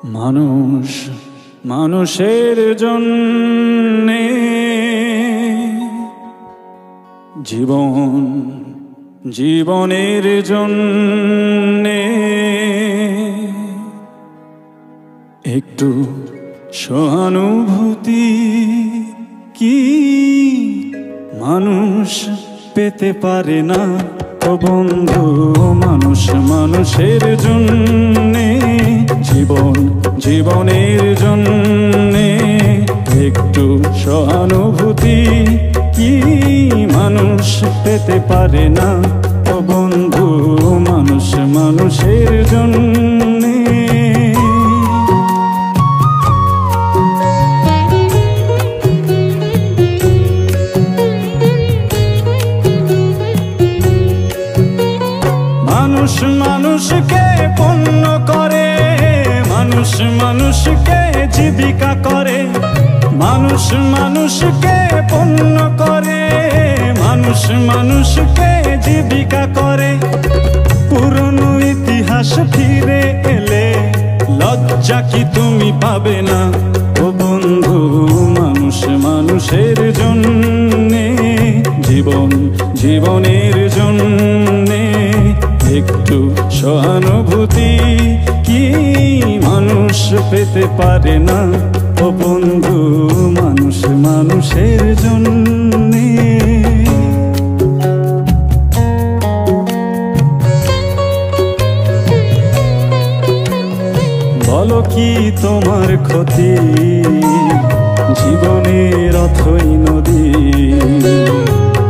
মানুষ মানুষের জন্যে জীবন জীবনের জন্যে একটু সহানুভূতি কি মানুষ পেতে পারে না? ও বন্ধু, মানুষ মানুষের জন্যে জীবন জীবনের জন্যে একটু সহানুভূতি কি মানুষ পেতে পারে না? ও বন্ধু, মানুষ মানুষের জন্যে মানুষ মানুষকে পণ্য করে, মানুষ মানুষকে জীবিকা করে, মানুষ মানুষকে পণ্য করে, মানুষ মানুষকে জীবিকা করে। পুরনো ইতিহাস ফিরে এলে লজ্জা কি তুমি পাবে না? ও বন্ধু, মানুষ মানুষের জন্যে জীবন জীবনের জন্যে একটু সহানুভূতি কি মানুষ পেতে পারে না? ও বন্ধু, মানুষ মানুষের জন্যে বলো কি তোমার ক্ষতি? জীবনের অথই নদী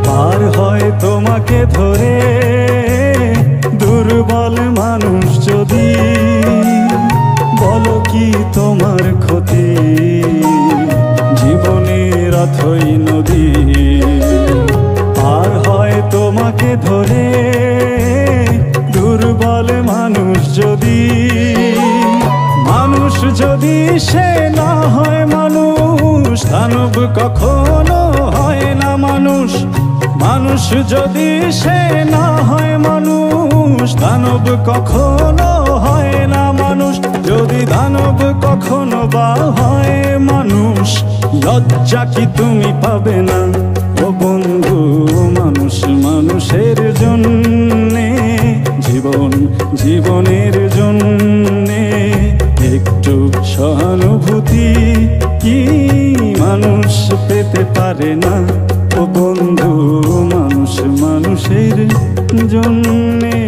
পার হয় তোমাকে ধরে দুর্বল মানুষ যদি। বলো কি তোমার ক্ষতি? জীবনের অথই নদী পার হয় তোমাকে ধরে দুর্বল মানুষ যদি। মানুষ যদি সে না হয় মানুষ, দানব কখনো হয় না মানুষ। মানুষ যদি সে না হয় মানুষ, দানব কখনো হয় না মানুষ। যদি দানব কখনো বা হয় মানুষ, লজ্জা কি তুমি পাবে না? ও বন্ধু, মানুষ মানুষের জন্যে জীবন জীবনের জন্যে একটু সহানুভূতি কি মানুষ পেতে পারে না? ও বন্ধু, মানুষ মানুষের জন্যে।